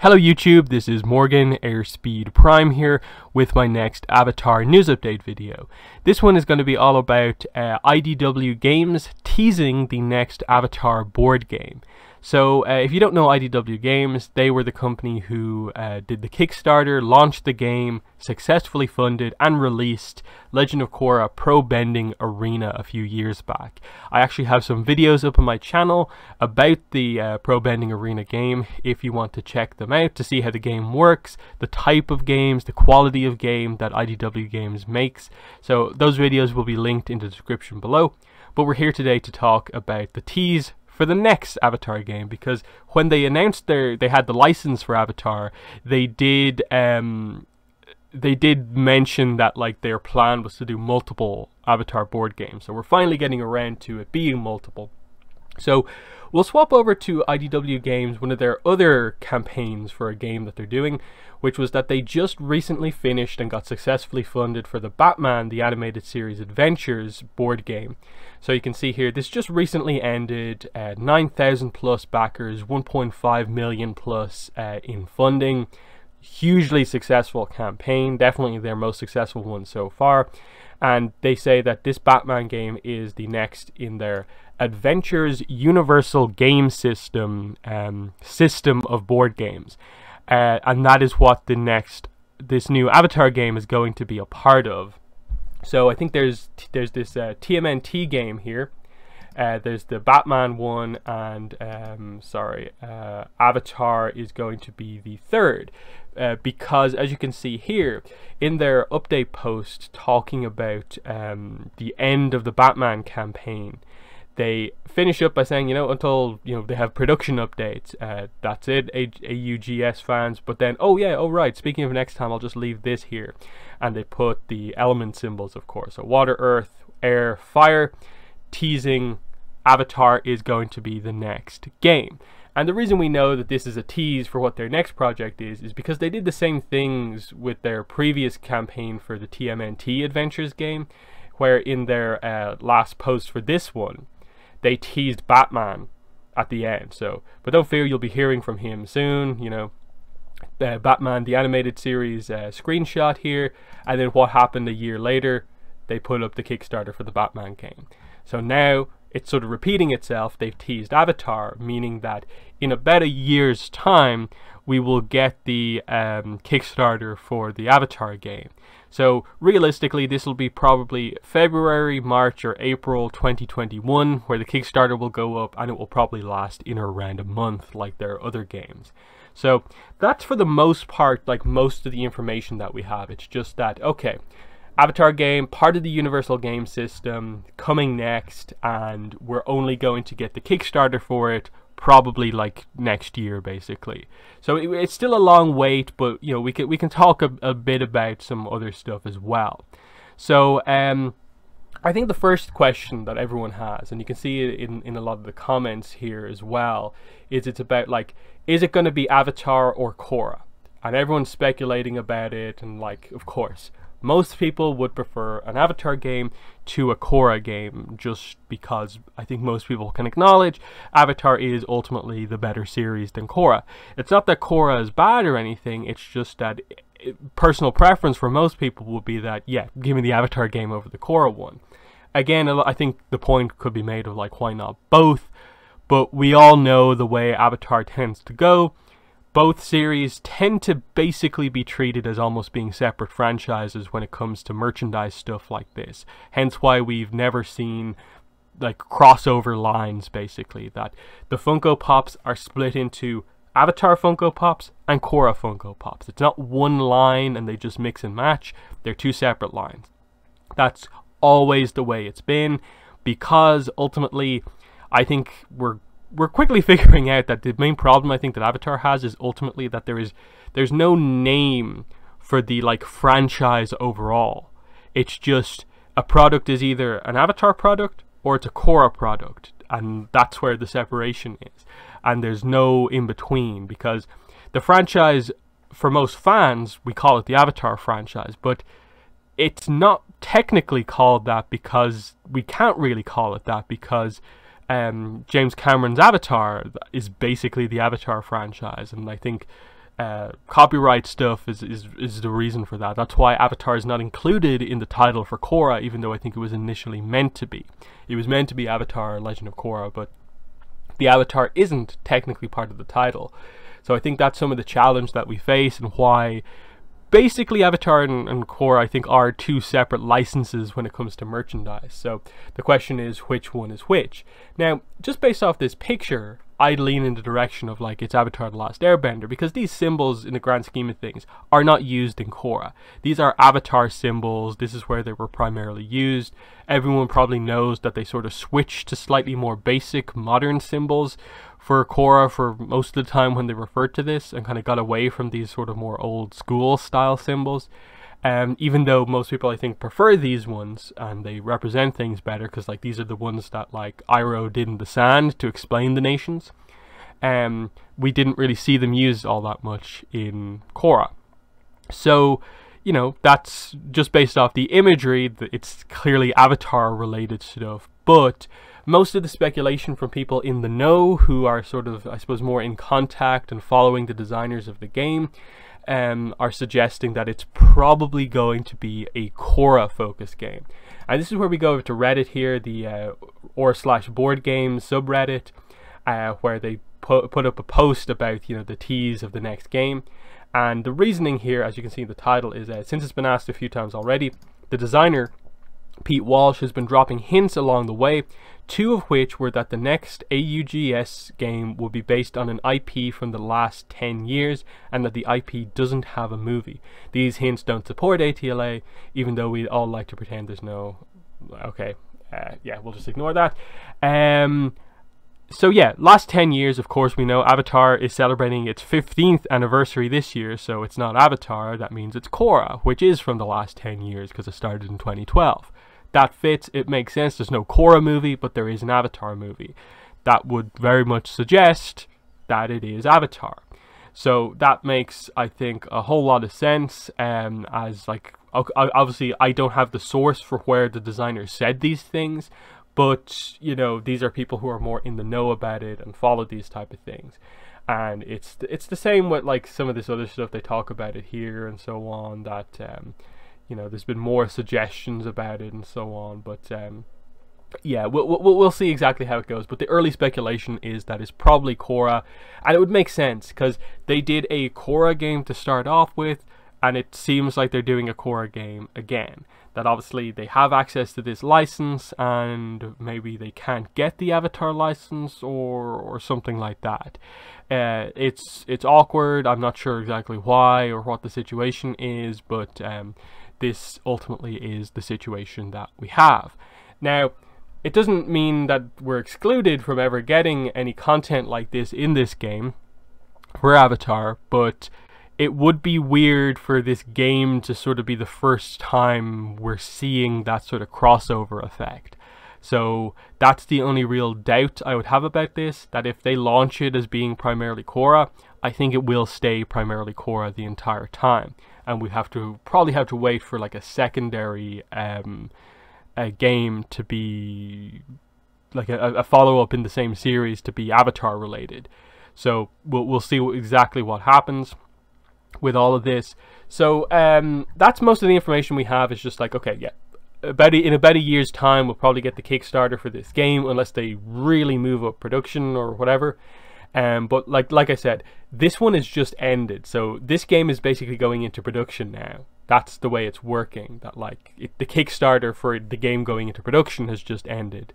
Hello YouTube, this is Morgan Airspeed Prime here with my next Avatar news update video. This one is going to be all about IDW Games teasing the next Avatar board game. So if you don't know IDW Games, they were the company who did the Kickstarter, launched the game, successfully funded and released Legend of Korra Pro Bending Arena a few years back. I actually have some videos up on my channel about the Pro Bending Arena game if you want to check them out to see how the game works, the type of games, the quality of game that IDW Games makes. So those videos will be linked in the description below. But we're here today to talk about the tease for the next Avatar game, because when they announced they had the license for Avatar, they did mention that like their plan was to do multiple Avatar board games. So we're finally getting around to it being multiple. So we'll swap over to IDW Games, one of their other campaigns for a game that they're doing, which was that they just recently finished and got successfully funded for the Batman the Animated Series Adventures board game. So you can see here, this just recently ended, 9,000 plus backers, 1.5 million plus in funding. Hugely successful campaign, definitely their most successful one so far. And they say that this Batman game is the next in their Adventures Universal Game System of board games. And that is what this new Avatar game is going to be a part of. So I think there's this TMNT game here. There's the Batman one, and Avatar is going to be the third. Because as you can see here in their update post talking about the end of the Batman campaign, they finish up by saying, until they have production updates, that's it, AUGS fans. But then, right, speaking of next time, I'll just leave this here, and they put the element symbols, of course. So water, earth, air, fire, teasing Avatar is going to be the next game. And the reason we know that this is a tease for what their next project is because they did the same things with their previous campaign for the TMNT Adventures game, where in their last post for this one, they teased Batman at the end. So, but don't fear, you'll be hearing from him soon. Batman the Animated Series screenshot here, and then what happened a year later, they put up the Kickstarter for the Batman game. So now it's sort of repeating itself. They've teased Avatar, meaning that in about a year's time we will get the Kickstarter for the Avatar game. So realistically, this will be probably February, March or April 2021 where the Kickstarter will go up, and it will probably last in around a month like their other games. So that's for the most part, like most of the information that we have. It's just that, okay, Avatar game, part of the Universal Game System, coming next, and we're only going to get the Kickstarter for it probably like next year, basically. So it's still a long wait, but we can talk a bit about some other stuff as well. So I think the first question that everyone has, and you can see it in a lot of the comments here as well, is it's about like, is it going to be Avatar or Korra? And everyone's speculating about it, and like, of course, most people would prefer an Avatar game to a Korra game, just because I think most people can acknowledge Avatar is ultimately the better series than Korra. It's not that Korra is bad or anything, it's just that personal preference for most people would be that, yeah, give me the Avatar game over the Korra one. Again, I think the point could be made of like, why not both? But we all know the way Avatar tends to go. Both series tend to basically be treated as almost being separate franchises when it comes to merchandise stuff like this. Hence why we've never seen like crossover lines, basically, that the Funko Pops are split into Avatar Funko Pops and Korra Funko Pops. It's not one line and they just mix and match. They're two separate lines. That's always the way it's been, because ultimately I think we're quickly figuring out that the main problem I think that Avatar has is ultimately that there's no name for the like franchise overall. It's just a product is either an Avatar product or it's a Korra product, and that's where the separation is. And there's no in between, because the franchise, for most fans, we call it the Avatar franchise, but it's not technically called that because we can't really call it that, because James Cameron's Avatar is basically the Avatar franchise, and I think copyright stuff is the reason for that. That's why Avatar is not included in the title for Korra, even though I think it was initially meant to be. It was meant to be Avatar Legend of Korra, but the Avatar isn't technically part of the title. So I think that's some of the challenge that we face, and why basically Avatar and Korra, I think, are two separate licenses when it comes to merchandise. So the question is, which one is which? Now, just based off this picture, I'd lean in the direction of like it's Avatar The Last Airbender, because these symbols in the grand scheme of things are not used in Korra. These are Avatar symbols. This is where they were primarily used. Everyone probably knows that they sort of switched to slightly more basic modern symbols for Korra for most of the time when they referred to this, and kind of got away from these sort of more old school style symbols. Even though most people, I think, prefer these ones and they represent things better, because like these are the ones that like Iroh did in the sand to explain the nations. We didn't really see them used all that much in Korra. So, you know, that's just based off the imagery. It's clearly Avatar related stuff, but most of the speculation from people in the know, who are sort of, I suppose, more in contact and following the designers of the game, are suggesting that it's probably going to be a Korra focused game. And this is where we go over to Reddit here, the r/board game subreddit, where they put up a post about, you know, the tease of the next game. And the reasoning here, as you can see in the title, is since it's been asked a few times already, the designer Pete Walsh has been dropping hints along the way, two of which were that the next AUGS game will be based on an IP from the last 10 years, and that the IP doesn't have a movie. These hints don't support ATLA, even though we all like to pretend there's no... Okay, yeah, we'll just ignore that. So yeah, last 10 years, of course, we know Avatar is celebrating its 15th anniversary this year, so it's not Avatar, that means it's Korra, which is from the last 10 years, because it started in 2012. That fits, it makes sense. There's no Korra movie, but there is an Avatar movie. That would very much suggest that it is Avatar. So that makes, I think, a whole lot of sense, as like, obviously I don't have the source for where the designer said these things, but, you know, these are people who are more in the know about it and follow these type of things. And it's the same with like some of this other stuff they talk about it here and so on, that you know, there's been more suggestions about it and so on, but yeah, we'll see exactly how it goes. But the early speculation is that it's probably Korra, and it would make sense because they did a Korra game to start off with, and it seems like they're doing a Korra game again. That obviously they have access to this license, and maybe they can't get the Avatar license or something like that. It's awkward. I'm not sure exactly why or what the situation is, but this ultimately is the situation that we have. Now, it doesn't mean that we're excluded from ever getting any content like this in this game for Avatar, but it would be weird for this game to sort of be the first time we're seeing that sort of crossover effect. So that's the only real doubt I would have about this, that if they launch it as being primarily Korra, I think it will stay primarily Korra the entire time. And we probably have to wait for like a secondary a game to be like a follow-up in the same series to be Avatar related. So we'll see exactly what happens with all of this. So that's most of the information we have. Is just like, okay, yeah, in about a year's time we'll probably get the Kickstarter for this game, unless they really move up production or whatever. But like I said, this one is just ended, so this game is basically going into production now. That's the way it's working. That the Kickstarter for the game going into production has just ended.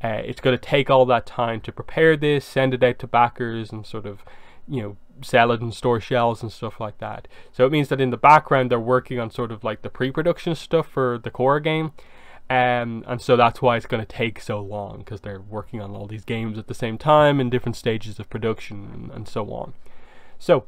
It's going to take all that time to prepare this, send it out to backers, and sort of, you know, sell it in store shelves and stuff like that. So it means that in the background they're working on sort of like the pre-production stuff for the Korra game. And so that's why it's going to take so long, because they're working on all these games at the same time in different stages of production and so on. So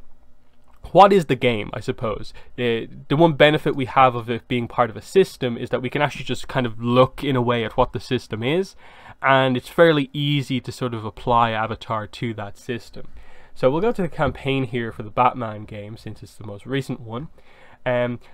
what is the game, I suppose? The one benefit we have of it being part of a system is that we can actually just kind of look in a way at what the system is, and it's fairly easy to sort of apply Avatar to that system. So we'll go to the campaign here for the Batman game, since it's the most recent one.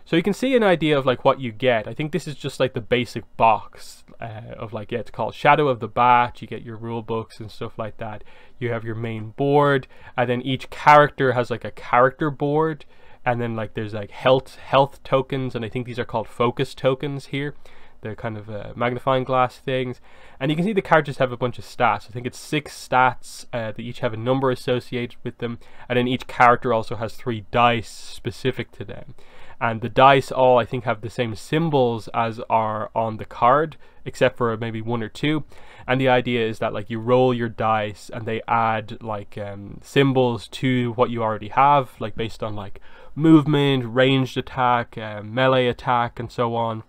So you can see an idea of like what you get. I think this is just like the basic box of like, yeah, it's called Shadow of the Bat. You get your rule books and stuff like that. You have your main board, and then each character has like a character board, and then like there's like health tokens, and I think these are called focus tokens here. They're kind of magnifying glass things, and you can see the characters have a bunch of stats. I think it's 6 stats that each have a number associated with them, and then each character also has 3 dice specific to them, and the dice all I think have the same symbols as are on the card, except for maybe 1 or 2. And the idea is that like you roll your dice and they add like symbols to what you already have, like based on like movement, ranged attack, melee attack, and so on.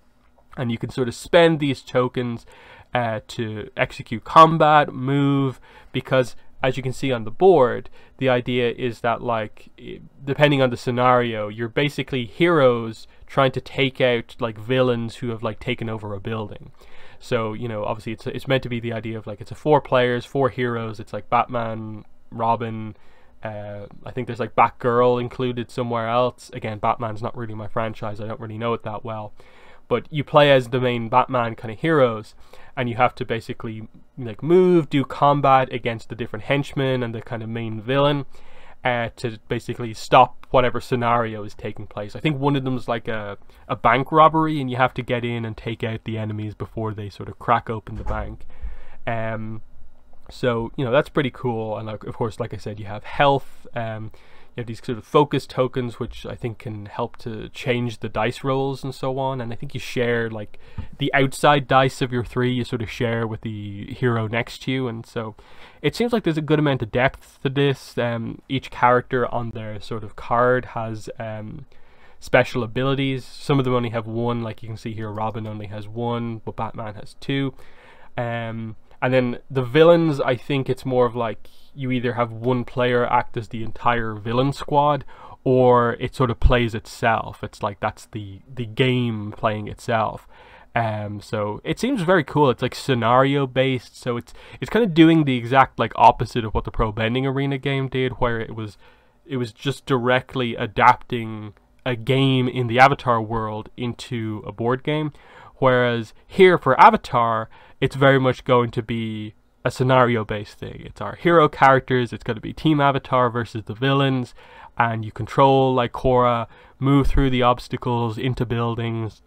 And you can sort of spend these tokens to execute combat, move, because as you can see on the board, the idea is that like, depending on the scenario, you're basically heroes trying to take out like villains who have like taken over a building. So, you know, obviously it's meant to be the idea of like, it's a 4 players, 4 heroes. It's like Batman, Robin, I think there's like Batgirl included somewhere else. Again, Batman's not really my franchise. I don't really know it that well. But you play as the main Batman kind of heroes, and you have to basically like move, do combat against the different henchmen and the kind of main villain to basically stop whatever scenario is taking place. I think one of them is like a bank robbery, and you have to get in and take out the enemies before they sort of crack open the bank. So, you know, that's pretty cool. And like, of course, like I said, you have health. You have these sort of focus tokens, which I think can help to change the dice rolls and so on. And I think you share like the outside dice of your 3, you sort of share with the hero next to you. And so it seems like there's a good amount of depth to this. Each character on their sort of card has special abilities. Some of them only have 1, like you can see here, Robin only has 1, but Batman has 2. And then the villains, I think it's more of like, you either have 1 player act as the entire villain squad, or it sort of plays itself. It's like that's the game playing itself. So it seems very cool. It's like scenario based, so it's kind of doing the exact like opposite of what the Pro Bending Arena game did, where it was just directly adapting a game in the Avatar world into a board game. Whereas here for Avatar, it's very much going to be a scenario-based thing. It's our hero characters. It's going to be Team Avatar versus the villains, and you control like Korra, move through the obstacles into buildings.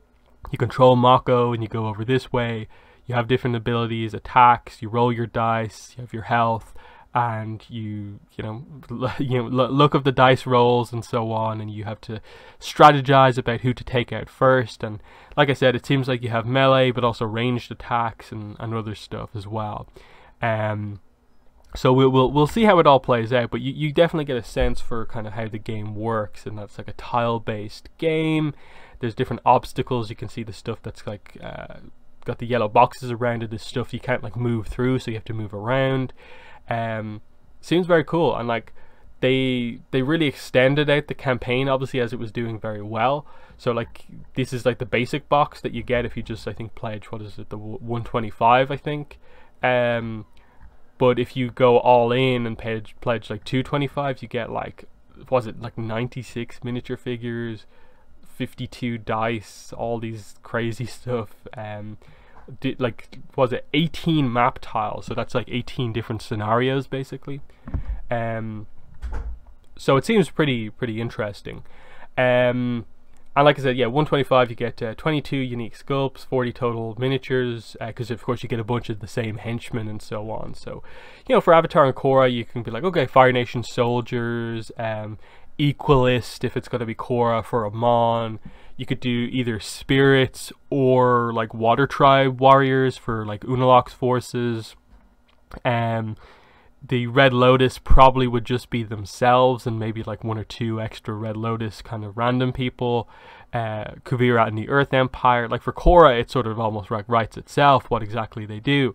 You control Mako, and you go over this way. You have different abilities, attacks. You roll your dice. You have your health, and you look up the dice rolls and so on, and you have to strategize about who to take out first. And like I said, it seems like you have melee, but also ranged attacks and other stuff as well. So we'll see how it all plays out, but you definitely get a sense for kind of how the game works, and that's like a tile-based game. There's different obstacles. You can see the stuff that's like got the yellow boxes around it. This stuff you can't like move through, so you have to move around. Seems very cool, and like they really extended out the campaign, obviously, as it was doing very well. So like this is like the basic box that you get if you just, I think, pledge, what is it, the 125, I think. But if you go all in and pledge like 225, you get like, was it like 96 miniature figures, 52 dice, all these crazy stuff. Like, was it 18 map tiles? So that's like 18 different scenarios basically. So it seems pretty interesting. And like I said, yeah, 125 you get 22 unique sculpts, 40 total miniatures, because of course you get a bunch of the same henchmen and so on. So, you know, for Avatar and Korra, you can be like, okay, Fire Nation soldiers, Equalist if it's going to be Korra for Amon. You could do either spirits or like Water Tribe warriors for like Unalaq's forces. The Red Lotus probably would just be themselves, and maybe like 1 or 2 extra Red Lotus kind of random people. Kuvira and the Earth Empire. Like for Korra, it sort of almost like writes itself what exactly they do.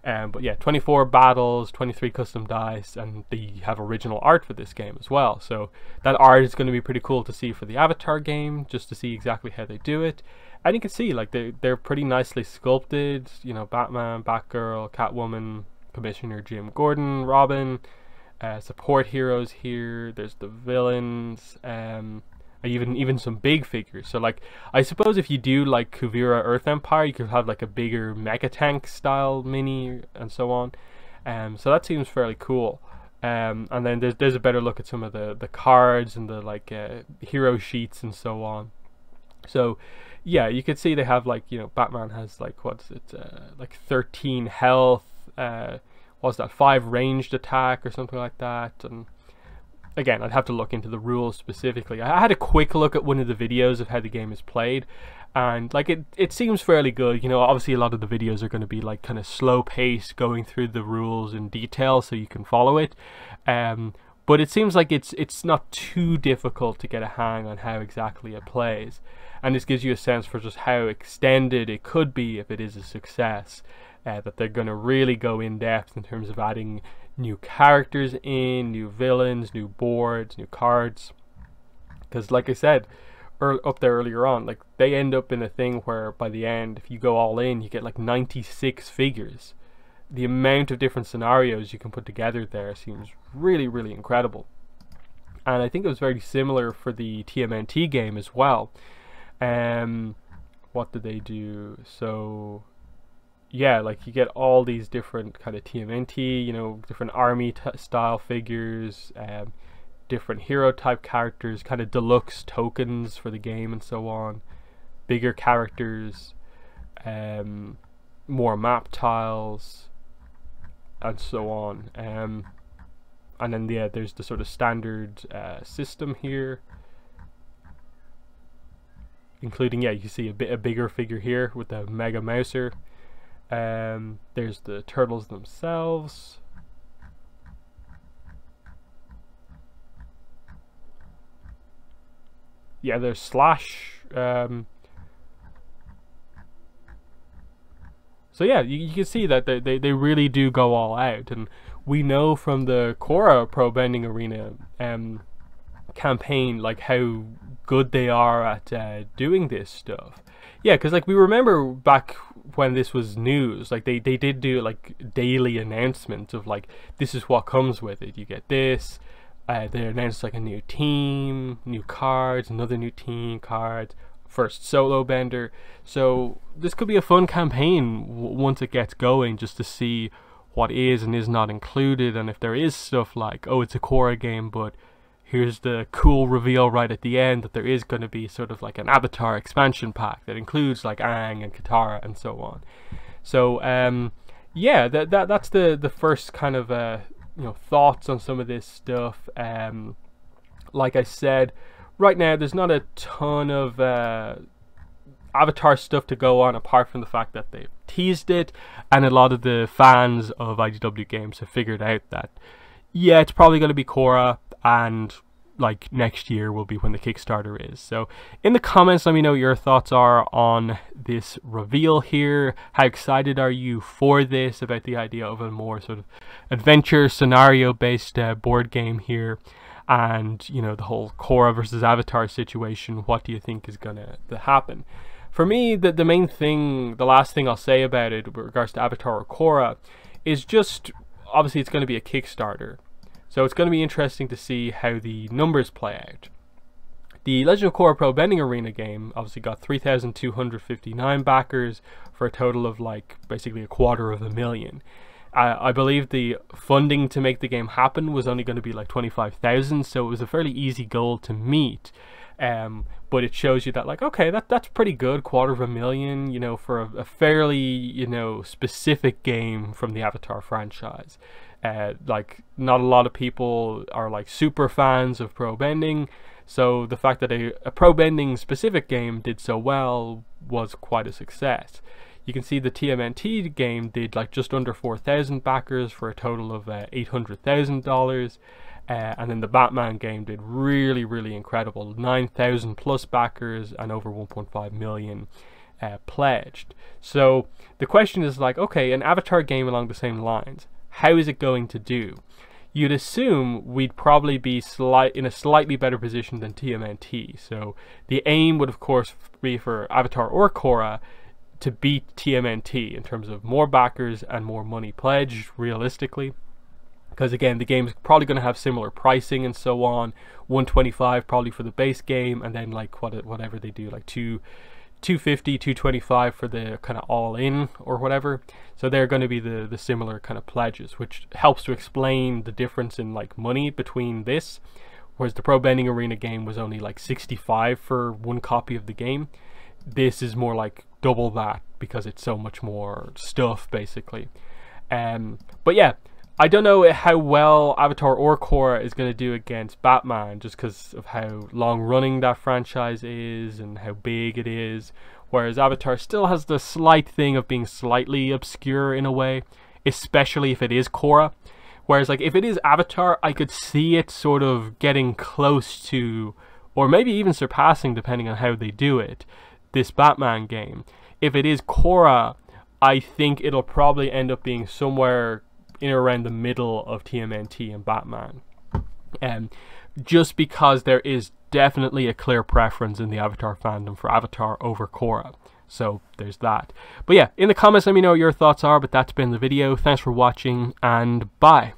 But yeah, 24 battles, 23 custom dice, and they have original art for this game as well. So that art is going to be pretty cool to see for the Avatar game, just to see exactly how they do it. And you can see like they're pretty nicely sculpted. You know, Batman, Batgirl, Catwoman, Commissioner Jim Gordon, Robin, support heroes here. There's the villains. even some big figures. So like, I suppose if you do like Kuvira Earth Empire, you could have like a bigger Mecha Tank style mini and so on. So that seems fairly cool. And then there's a better look at some of the cards and the like hero sheets and so on. So yeah, you can see they have like, you know, Batman has like, what's it, like 13 health, what's that, 5 ranged attack or something like that. And again, I'd have to look into the rules specifically. I had a quick look at one of the videos of how the game is played, and like it seems fairly good. You know, obviously a lot of the videos are going to be like kind of slow pace, going through the rules in detail so you can follow it. But it seems like it's not too difficult to get a hang on how exactly it plays, and this gives you a sense for just how extended it could be if it is a success. That they're going to really go in depth in terms of adding new characters in, new villains, new boards, new cards. Because like I said up there earlier on, like they end up in a thing where by the end, if you go all in, you get like 96 figures. The amount of different scenarios you can put together there seems really, really incredible. And I think it was very similar for the TMNT game as well. What did they do? So yeah, like you get all these different kind of TMNT, you know, different army style figures, different hero type characters, kind of deluxe tokens for the game and so on, bigger characters, more map tiles, and so on. And then yeah, there's the sort of standard system here, including, yeah, you can see a bigger figure here with the Mega Mouser. There's the turtles themselves. Yeah, there's Slash. So yeah, you can see that they really do go all out, and we know from the Korra Pro Bending Arena campaign like how good they are at doing this stuff. Yeah, because like we remember back when this was news, like they did do like daily announcements of like, this is what comes with it. You get this. They announced like a new team, new cards, another new team, cards, first solo bender. So this could be a fun campaign once it gets going, just to see what is and is not included, and if there is stuff like, oh, it's a Korra game, but here's the cool reveal right at the end that there is going to be sort of like an Avatar expansion pack that includes like Aang and Katara and so on. So yeah, that's the first kind of you know, thoughts on some of this stuff. Like I said, right now there's not a ton of Avatar stuff to go on, apart from the fact that they've teased it, and a lot of the fans of IDW Games have figured out that yeah, it's probably going to be Korra, and like next year will be when the Kickstarter is. So in the comments, let me know what your thoughts are on this reveal here. How excited are you for this, about the idea of a more sort of adventure scenario based board game here, and you know, the whole Korra versus Avatar situation? What do you think is gonna happen? For me, the main thing, the last thing I'll say about it with regards to Avatar or Korra is just, obviously it's going to be a Kickstarter, so it's going to be interesting to see how the numbers play out. The Legend of Korra Pro Bending Arena game obviously got 3,259 backers for a total of like basically $250,000. I believe the funding to make the game happen was only going to be like 25,000, so it was a fairly easy goal to meet. But it shows you that like, okay, that's pretty good, $250,000, you know, for a fairly, you know, specific game from the Avatar franchise. Like not a lot of people are like super fans of pro bending, so the fact that a pro bending specific game did so well was quite a success. You can see the TMNT game did like just under 4,000 backers for a total of $800,000. And then the Batman game did really, really incredible, 9,000 plus backers and over 1.5 million pledged. So the question is like, okay, an Avatar game along the same lines, how is it going to do? You'd assume we'd probably be in a slightly better position than TMNT. So the aim would of course be for Avatar or Korra to beat TMNT in terms of more backers and more money pledged, realistically. because again, the game's probably going to have similar pricing and so on. 125 probably for the base game, and then like whatever they do, like 250, 225 for the kind of all-in or whatever. So they're going to be the similar kind of pledges, which helps to explain the difference in like money between this, whereas the Pro Bending Arena game was only like 65 for one copy of the game. This is more like double that because it's so much more stuff basically. But yeah, I don't know how well Avatar or Korra is going to do against Batman, just because of how long running that franchise is and how big it is, whereas Avatar still has the slight thing of being slightly obscure in a way, especially if it is Korra. Whereas like if it is Avatar, I could see it sort of getting close to, or maybe even surpassing, depending on how they do it, this Batman game. If it is Korra, I think it'll probably end up being somewhere in or around the middle of TMNT and Batman, just because there is definitely a clear preference in the Avatar fandom for Avatar over Korra. So there's that. But yeah, in the comments let me know what your thoughts are, but that's been the video. Thanks for watching, and bye.